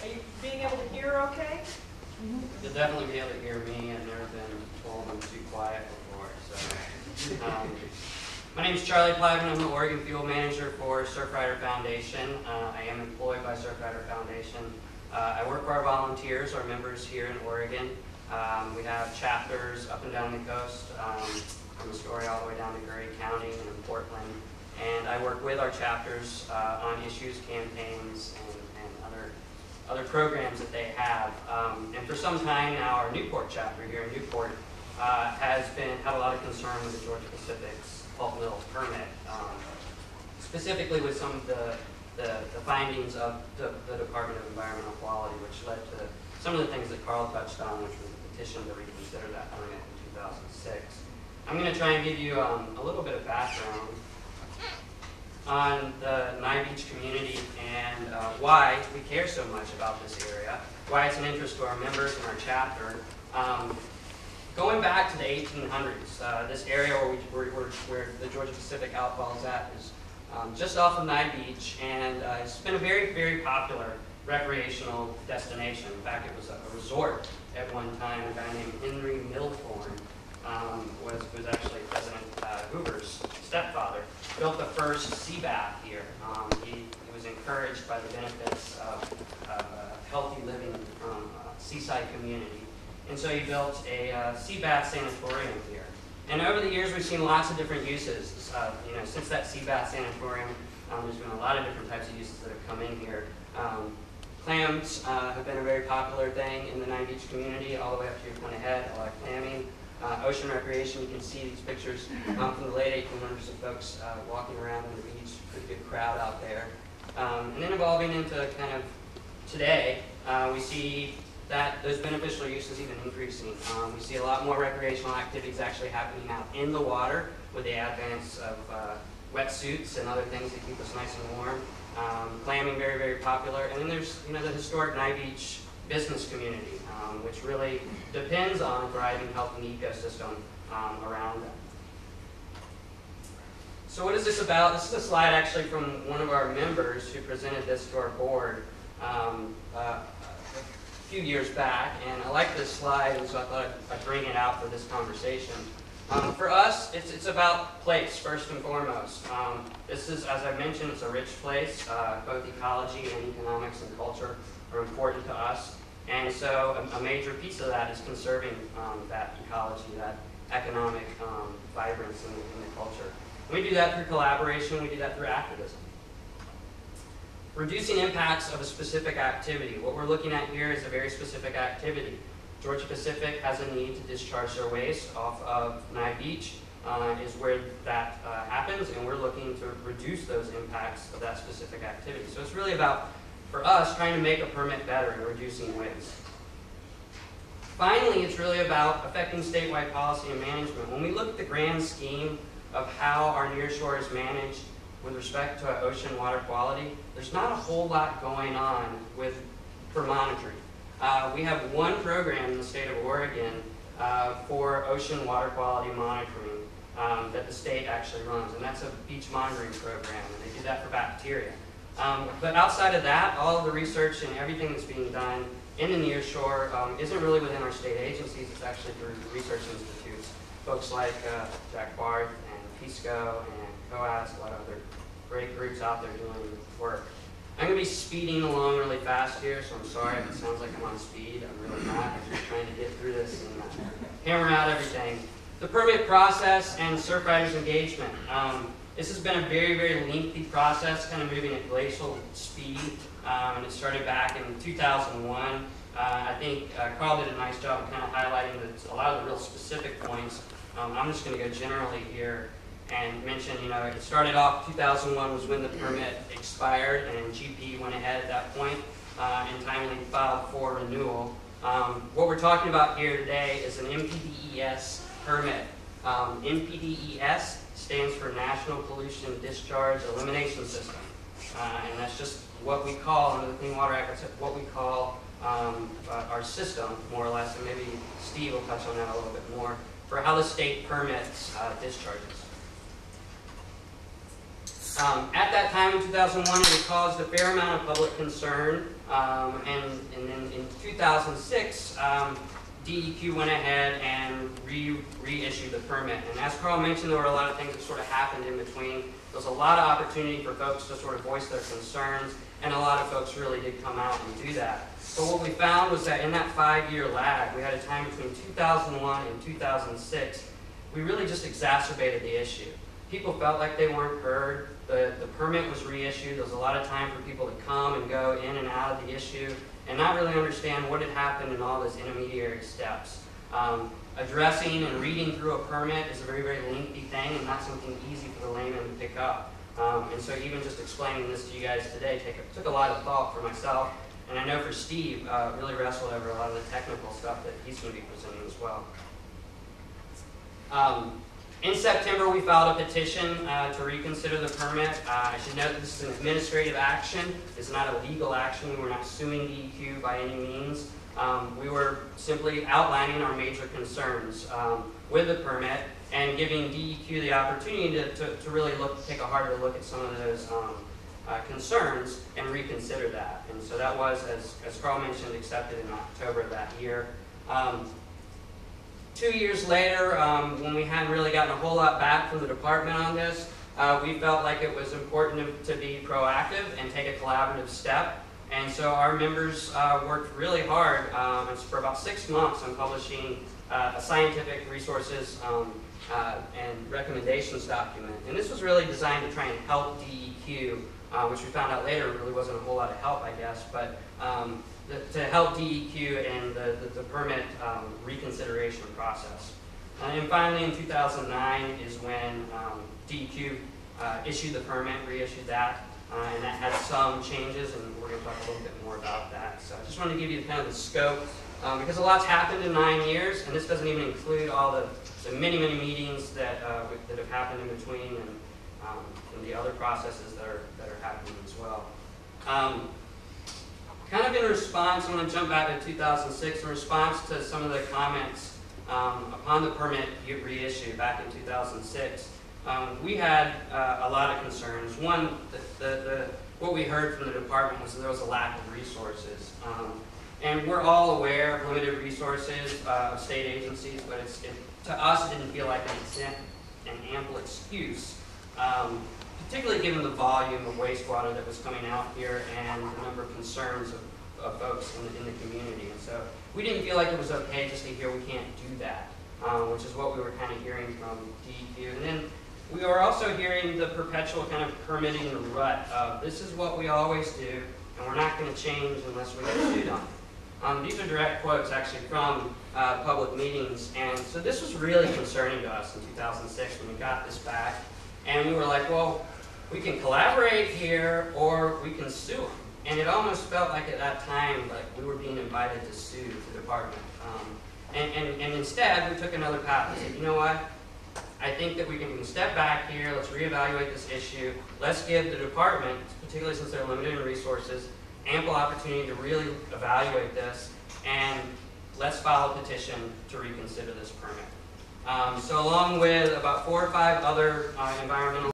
Are you being able to hear okay? You'll definitely be able to hear me. I've never been told I'm too quiet before. So, my name is Charlie Plybon. I'm the Oregon Fuel Manager for Surfrider Foundation. I am employed by Surfrider Foundation. I work for our volunteers, our members here in Oregon. We have chapters up and down the coast, from Astoria all the way down to Curry County and in Portland. And I work with our chapters on issues, campaigns, and other programs that they have. And for some time now, our Newport chapter here in Newport had a lot of concern with the Georgia Pacific's pulp mill permit, specifically with some of the findings of the Department of Environmental Quality, which led to some of the things that Carl touched on, which was the petition to reconsider that permit in 2006. I'm going to try and give you a little bit of background on the Nye Beach community and why we care so much about this area, why it's an interest to our members and our chapter. Going back to the 1800s, this area where the Georgia Pacific outfall is at is just off of Nye Beach, and it's been a very, very popular recreational destination. In fact, it was a resort at one time. A guy named Henry Milthorne was actually President Hoover's stepfather. Built the first sea bath here. He was encouraged by the benefits of healthy living from a seaside community. And so he built a sea bath sanatorium here. And over the years, we've seen lots of different uses. Since that sea bath sanatorium, there's been a lot of different types of uses that have come in here. Clams have been a very popular thing in the Nye Beach community, all the way up to your Point Head, a lot of clamming. Ocean recreation, you can see these pictures from the late 1800s of folks walking around on the beach, pretty good crowd out there. And then evolving into kind of today, we see that those beneficial uses even increasing. We see a lot more recreational activities actually happening out in the water with the advance of wetsuits and other things that keep us nice and warm. Clamming, very, very popular. And then there's the historic Nye Beach business community, which really depends on a thriving, healthy ecosystem around them. So what is this about? This is a slide actually from one of our members who presented this to our board a few years back, and I like this slide, and so I thought I'd bring it out for this conversation. For us, it's about place, first and foremost. This is, as I mentioned, it's a rich place. Both ecology and economics and culture are important to us. And so a major piece of that is conserving that ecology, that economic vibrance in the culture. And we do that through collaboration, we do that through activism. Reducing impacts of a specific activity. What we're looking at here is a very specific activity. Georgia Pacific has a need to discharge their waste off of Nye Beach, is where that happens, and we're looking to reduce those impacts of that specific activity. So it's really about, for us, trying to make a permit better and reducing waste. Finally, it's really about affecting statewide policy and management. When we look at the grand scheme of how our nearshore is managed with respect to ocean water quality, there's not a whole lot going on for monitoring. We have one program in the state of Oregon for ocean water quality monitoring that the state actually runs, and that's a beach monitoring program, and they do that for bacteria. But outside of that, all of the research and everything that's being done in the nearshore isn't really within our state agencies. It's actually through research institutes, folks like Jack Barth and PISCO and COAS, a lot of other great groups out there doing work. I'm going to be speeding along really fast here, so I'm sorry if it sounds like I'm on speed. I'm really not. I'm just trying to get through this and hammer out everything. The permit process and Surfrider's engagement. This has been a very, very lengthy process, kind of moving at glacial speed, and it started back in 2001. I think Carl did a nice job of kind of highlighting a lot of the real specific points. I'm just going to go generally here and mention, it started off 2001 was when the permit expired, and GP went ahead at that point and timely filed for renewal. What we're talking about here today is an MPDES permit. MPDES stands for National Pollution Discharge Elimination System, and that's just what we call, under the Clean Water Act, that's what we call our system, more or less, and maybe Steve will touch on that a little bit more, for how the state permits discharges. At that time in 2001, it caused a fair amount of public concern, and then in 2006, DEQ went ahead and reissued the permit. And as Carl mentioned, there were a lot of things that sort of happened in between. There was a lot of opportunity for folks to sort of voice their concerns, and a lot of folks really did come out and do that. But what we found was that in that 5-year lag, we had a time between 2001 and 2006, we really just exacerbated the issue. People felt like they weren't heard. The permit was reissued. There was a lot of time for people to come and go in and out of the issue and not really understand what had happened in all those intermediary steps. Addressing and reading through a permit is a very, very lengthy thing and not something easy for the layman to pick up. And so even just explaining this to you guys today took a lot of thought for myself, and I know for Steve, really wrestled over a lot of the technical stuff that he's going to be presenting as well. In September, we filed a petition to reconsider the permit. I should note that this is an administrative action. It's not a legal action. We were not suing DEQ by any means. We were simply outlining our major concerns with the permit and giving DEQ the opportunity to really take a harder look at some of those concerns and reconsider that. And so that was, as Carl mentioned, accepted in October of that year. 2 years later, when we hadn't really gotten a whole lot back from the department on this, we felt like it was important to be proactive and take a collaborative step. And so our members worked really hard for about 6 months on publishing a scientific resources and recommendations document. And this was really designed to try and help DEQ, which we found out later really wasn't a whole lot of help, I guess, but to help DEQ and the permit reconsideration process. And finally, in 2009 is when DEQ issued the permit, reissued that, and that had some changes, and we're going to talk a little bit more about that. So I just wanted to give you kind of the scope, because a lot's happened in 9 years, and this doesn't even include all the many, many meetings that have happened in between, and the other processes that are happening as well. Kind of in response, I want to jump back to 2006, in response to some of the comments upon the permit reissue back in 2006, we had a lot of concerns. One, what we heard from the department was that there was a lack of resources. And we're all aware of limited resources of state agencies, but to us it didn't feel like an ample excuse. Particularly given the volume of wastewater that was coming out here and the number of concerns of folks in the community. And so we didn't feel like it was okay just to hear we can't do that, which is what we were kind of hearing from DEQ. And then we were also hearing the perpetual kind of permitting rut of this is what we always do and we're not going to change unless we get sued on it. These are direct quotes actually from public meetings, and so this was really concerning to us in 2006 when we got this back. And we were like, well, we can collaborate here or we can sue them. And it almost felt like at that time like we were being invited to sue the department. And instead, we took another path and said, you know what? I think that we can step back here, let's reevaluate this issue, let's give the department, particularly since they're limited in resources, ample opportunity to really evaluate this, and let's file a petition to reconsider this permit. So along with about 4 or 5 other environmental